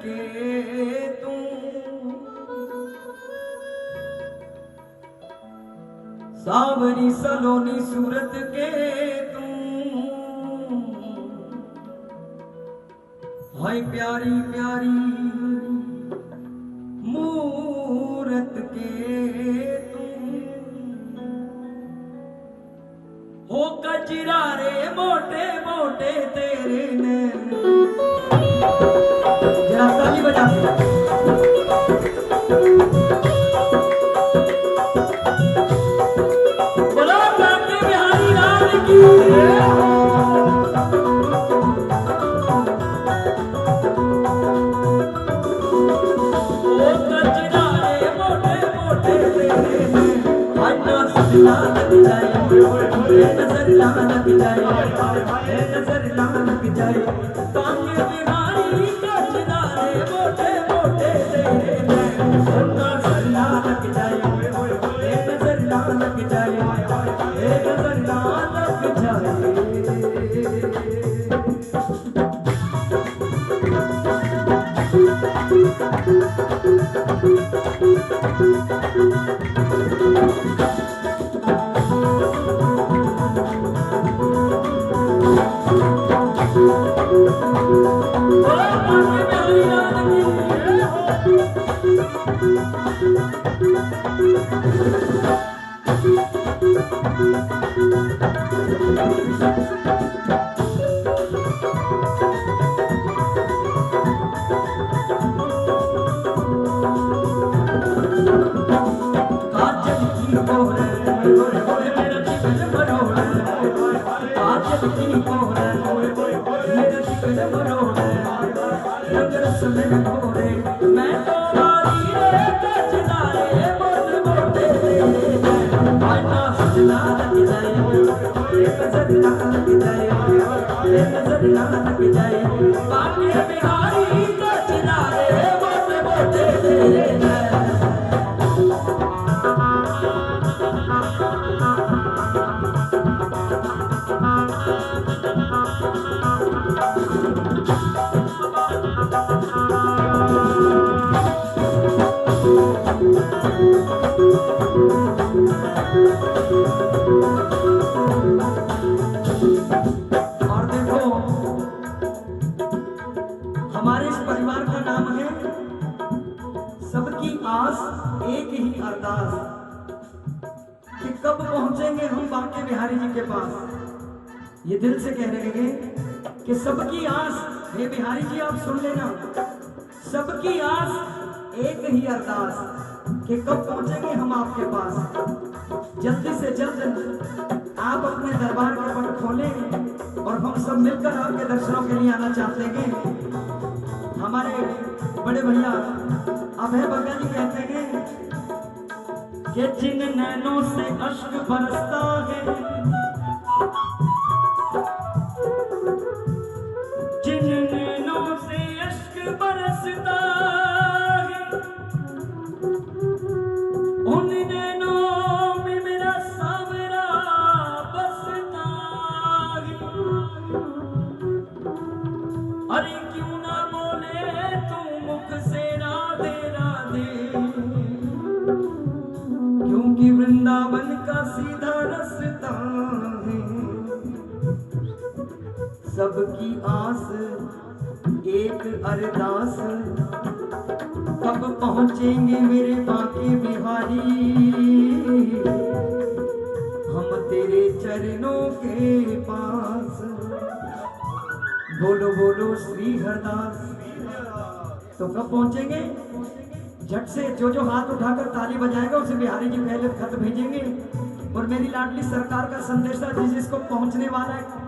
के तू सावरी सलोनी सूरत के तू हाय प्यारी प्यारी मूरत के तू हो कजरा रे मोटे मोटे तेरे नैन। जरा ताली बजा बोलो बांके बिहारी लाल की। लग जाए नजर लग जाए नजर लग जाए बांके बिहारी कजरा रे मोटे मोटे तेरे नजर लग जाए नजर लग जाए नजर लग जाए बांके बिहारी कजरा रे मोटे मोटे तेरे हमारे इस परिवार का नाम है सबकी आस एक ही अरदास कि कब पहुंचेंगे हम बांके बिहारी जी के पास। ये दिल से कह रहे हैं कि सबकी आस, हे बिहारी जी आप सुन लेना, सबकी आस एक ही अरदास कि कब पहुंचेंगे हम आपके पास। जल्दी से जल्द आप अपने दरबार के पट खोलें और हम सब मिलकर आपके दर्शनों के लिए आना चाहते हैं। हमारे बड़े भैया अभय बग्गा जी कहते हैं कि जिन नैनों से अश्क बरसता है, जिन नैनों से अश्क बरसता है, उन नैनों में मेरा सावरा बसता है। अरे क्यों ना बोले तू मुख से राधे राधे, क्योंकि वृंदावन का सीधा रास्ता है। सबकी आस एक अरदास, कब पहुंचेंगे मेरे बांके बिहारी, हम तेरे चरणों के पास। बोलो बोलो श्री हरदास। तो कब पहुंचेंगे? झट से जो हाथ उठाकर ताली बजाएगा उसे बिहारी जी पहले खत भेजेंगे और मेरी लाडली सरकार का संदेशा जिसको पहुंचने वाला है।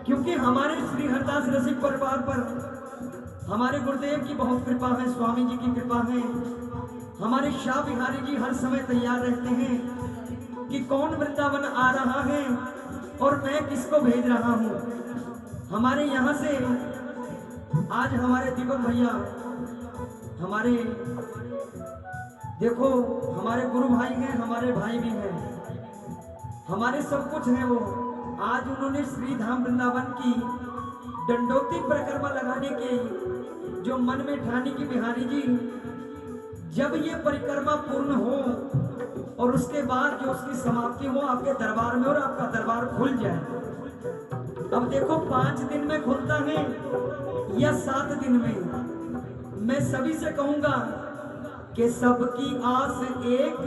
क्योंकि हमारे श्री हरदास रसिक परिवार पर हमारे गुरुदेव की बहुत कृपा है, स्वामी जी की कृपा है। हमारे शाह बिहारी जी हर समय तैयार रहते हैं कि कौन वृंदावन आ रहा है और मैं किसको भेज रहा हूँ। हमारे यहाँ से आज हमारे दीपक भैया, हमारे देखो हमारे गुरु भाई हैं, हमारे भाई भी हैं, हमारे सब कुछ हैं वो। आज उन्होंने श्री धाम वृंदावन की दंडोती परिक्रमा लगाने के जो मन में ठानी की बिहारी जी जब ये परिक्रमा पूर्ण हो और उसके बाद जो उसकी समाप्ति हो आपके दरबार में और आपका दरबार खुल जाए। अब देखो 5 दिन में खुलता है या 7 दिन में। मैं सभी से कहूंगा कि सबकी आस एक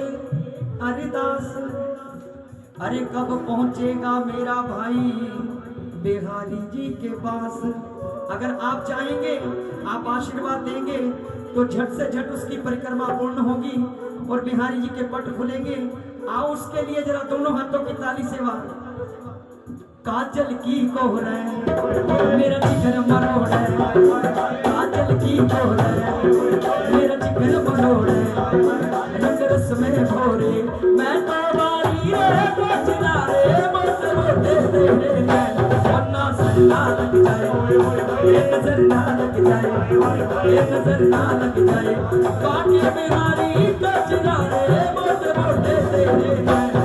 अरदास, अरे कब पहुंचेगा मेरा भाई बिहारी जी के पास। अगर आप चाहेंगे, आप आशीर्वाद देंगे तो झट से झट उसकी परिक्रमा पूर्ण होगी और बिहारी जी के पट खुलेंगे। आओ उसके लिए जरा दोनों हाथों की ताली सेवा। काजल की कोहर मेरा जिगर मरोड़, काजल की कोहर मेरा जिगर मरोड़, रंग रस में भोरे मैं तो बारी रे कोचना रे मोटे मोटे तेरे नैन नजर ना लग जाए, नजर ना लग जाए, नजर ना लग जाए, काटे बिहारी कोचना रे मोटे मोटे तेरे नैन।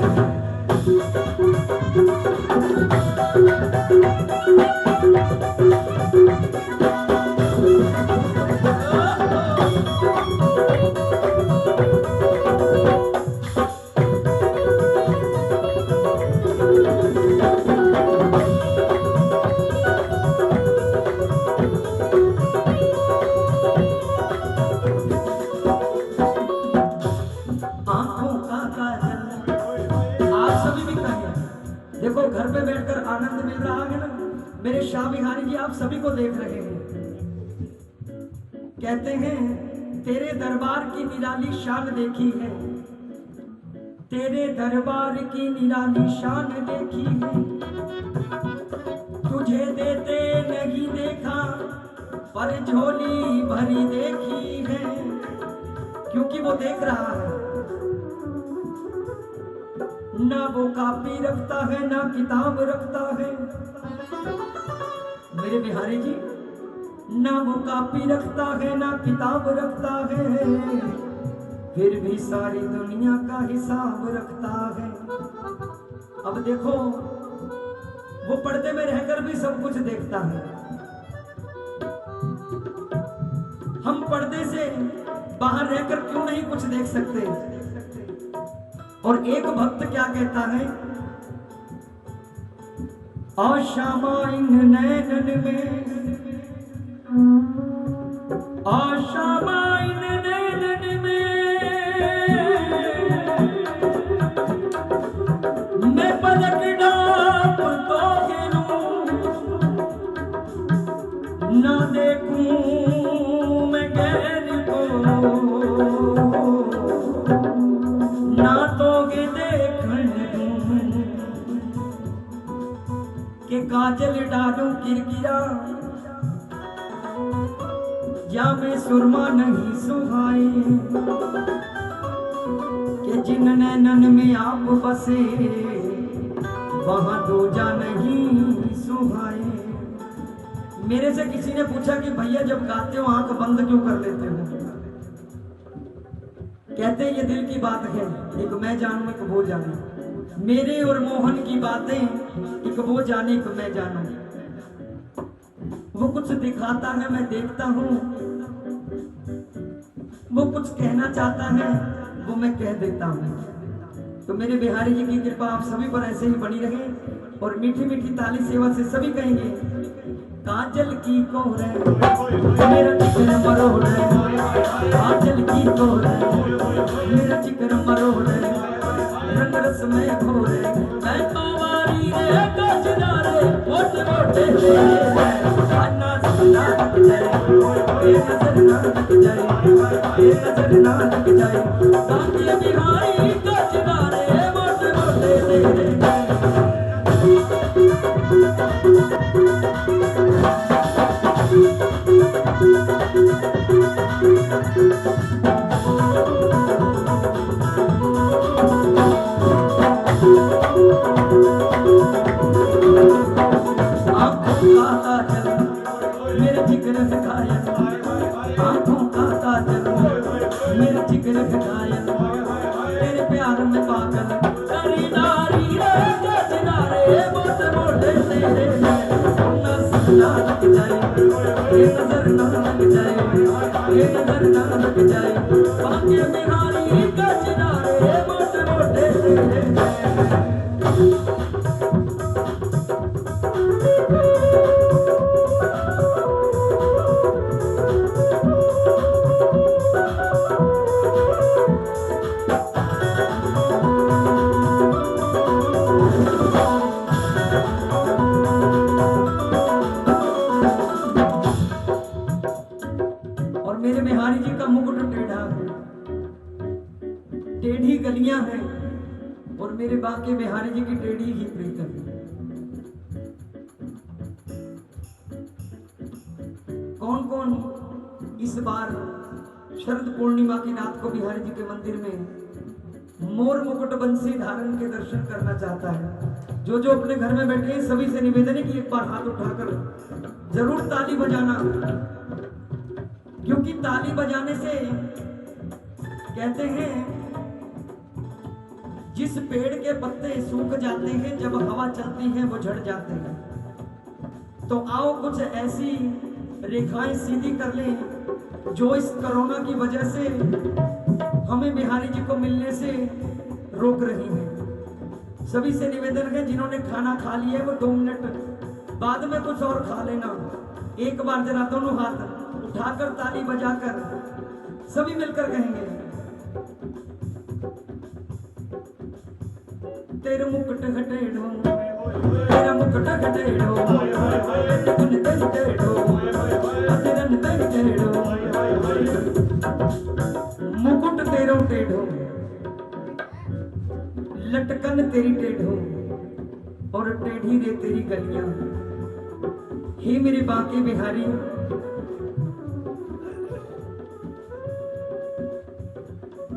देखो घर पे बैठकर आनंद मिल रहा है ना। मेरे शाह बिहारी जी आप सभी को देख रहे हैं। कहते हैं तेरे दरबार की निराली शान देखी है, तेरे दरबार की निराली शान देखी है, तुझे देते नहीं देखा पर झोली भरी देखी है। क्योंकि वो देख रहा है, ना वो कापी रखता है ना किताब रखता है। मेरे बिहारी जी ना वो कापी रखता है ना किताब रखता है, फिर भी सारी दुनिया का हिसाब रखता है। अब देखो वो पर्दे में रहकर भी सब कुछ देखता है। हम पर्दे से बाहर रहकर क्यों नहीं कुछ देख सकते। और एक भक्त क्या कहता है, आशामा इन नैनन में, आशामा इन नैनन में, मैं पलक डाप तो गिरूं ना देखूं मैं गैर को, ना तोगे देखन दूं के काजल डालूं किरकिरा, या मैं सुरमा नहीं सुहाए, कि जिन नैनन में आप बसे वहां दूजा नहीं सुहाए। मेरे से किसी ने पूछा कि भैया जब गाते हो आंख बंद क्यों कर लेते हो। कहते हैं ये दिल की बात है, एक मैं जानूं एक वो जाने, मेरे और मोहन की बातें एक वो जाने एक मैं जानूं। वो कुछ दिखाता है मैं देखता हूं, वो कुछ कहना चाहता है वो मैं कह देता हूं। तो मेरे बिहारी जी की कृपा आप सभी पर ऐसे ही बनी रहे और मीठी मीठी ताली सेवा से सभी कहेंगे, काजल की कोहर मेरा जिगर मरोड़, काजल की कोहर मेरा जिगर मरोड़, रंग रस में घोरे मैं तो वारी रे कोचना रे मोटे मोटे तेरे नजर ना लग जाए, नजर ना लग जाए, नजर ना लग जाए, काटे बिहारी कोचना रे मोटे मोटे तेरे। मेरे जिगर घायल, आंखों का काजल मेरे जिगर घायल, तेरे प्यार में पागल खरीदारी रे कोचना रे मोटे मोटे तेरे नजर ना लग जाए, ये नजर ना लग जाए, ये नजर ना लग जाए, बांके बिहारी का चिनारे मोटे मोटे तेरे। और मेरे बिहारी जी का मुकुट टेढ़ा है, टेढ़ी गलियां हैं, और मेरे बांके बिहारी जी की टेढ़ी ही प्रीतम है। कौन कौन इस बार शरद पूर्णिमा की रात को बिहारी जी के मंदिर में मोर मुकुट बंसी धारण के दर्शन करना चाहता है? जो जो अपने घर में बैठे हैं सभी से निवेदन है कि एक बार हाथ उठाकर जरूर ताली बजाना, क्योंकि ताली बजाने से कहते हैं जिस पेड़ के पत्ते सूख जाते हैं जब हवा चलती है वो झड़ जाते हैं। तो आओ कुछ ऐसी रेखाएं सीधी कर लें जो इस कोरोना की वजह से हमें बिहारी जी को मिलने से रोक रही है। सभी से निवेदन है जिन्होंने खाना खा लिया है वो 2 मिनट बाद में कुछ और खा लेना। एक बार जरा दोनों हाथ उठाकर ताली बजाकर सभी मिलकर कहेंगे, तेरे मुकुट घटेड़ो, तेरा मुकुट घटेड़ो, तेरे तेरे घटेड़ो, तेरा तेरे घटेड़ो, मुकुट तेरो टेढ़ो, लटकन तेरी टेढ़ो, और टेढ़ी रे तेरी गलियां। हे मेरे बांके बिहारी,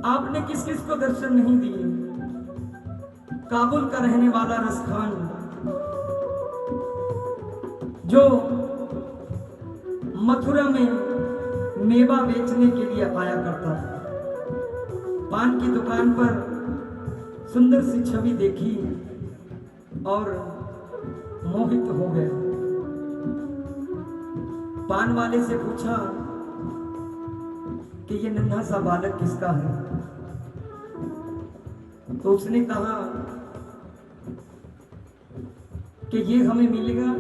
आपने किस किस को दर्शन नहीं दिए? काबुल का रहने वाला रसखान जो मथुरा में मेवा बेचने के लिए आया करता था, पान की दुकान पर सुंदर सी छवि देखी और मोहित हो गया। पान वाले से पूछा कि ये नन्हा सा बालक किसका है? तो उसने कहा कि ये हमें मिलेगा।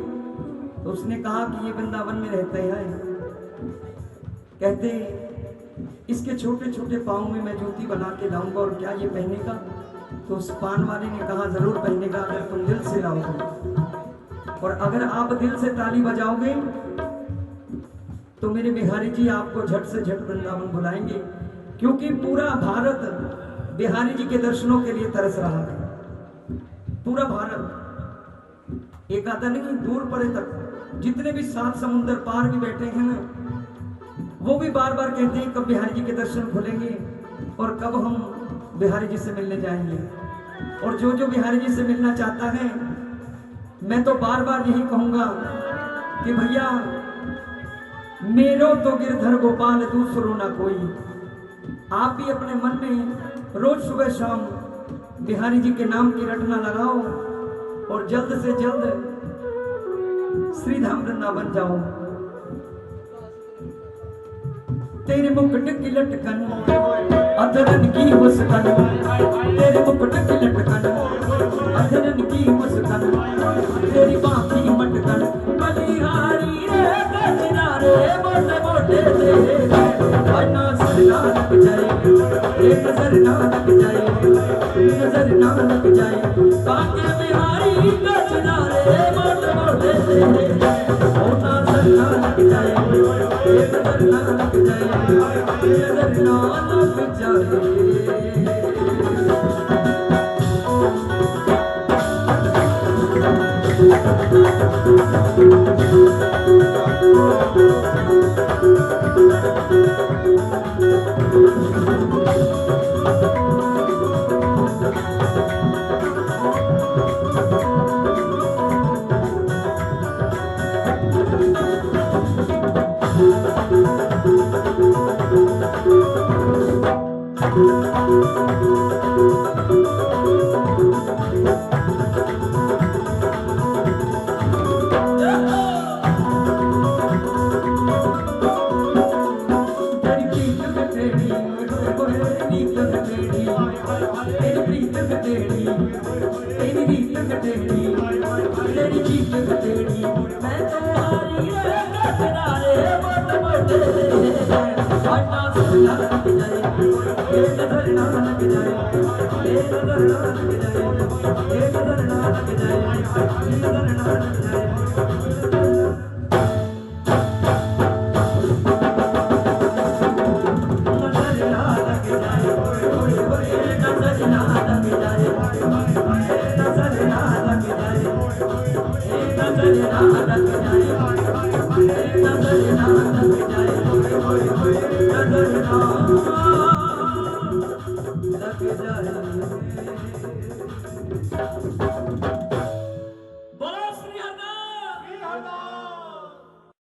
तो उसने कहा कि ये वृंदावन में रहते हैं। कहते इसके छोटे छोटे पाँव में मैं जूती बना के लाऊंगा और क्या ये पहनेगा? तो उस पान वाले ने कहा जरूर पहनेगा अगर तुम दिल से लाओगे, और अगर आप दिल से ताली बजाओगे तो मेरे बिहारी जी आपको झट से झट वृंदावन बुलाएंगे, क्योंकि पूरा भारत बिहारी जी के दर्शनों के लिए तरस रहा है। पूरा भारत, एक आधा नहीं दूर परे तक, जितने भी 7 समुंदर पार भी बैठे हैं ना, वो भी बार बार कहते हैं कब बिहारी जी के दर्शन खुलेंगे और कब हम बिहारी जी से मिलने जाएंगे। और जो जो बिहारी जी से मिलना चाहता है, मैं तो बार बार यही कहूंगा कि भैया मेरो तो गिरधर गोपाल दूसरो ना कोई। आप भी अपने मन में रोज सुबह शाम बिहारी जी के नाम की रटना लगाओ और जल्द से जल्द श्री धाम वृंदावन जाओ। तेरे मुकुट की लटकन अधरन की मुस्कान, तेरे मुकुट की लटकन अधरन की मुस्कान, तेरी बाकी मटकन बलिहारी रे किनारे मोटे मोटे तेरे नजर ना लग जाए, एक नजर ना लग जाए, नजर ना लग जाए, बांके बिहारी का किनारे मोटे मोटे तेरे नजर ना लग जाए, एक नजर ना लग जाए, नजर ना लग जाए। नजर ना लग जाए, एक नजर ना लग जाए, नजर ना लग जाए। लग जाए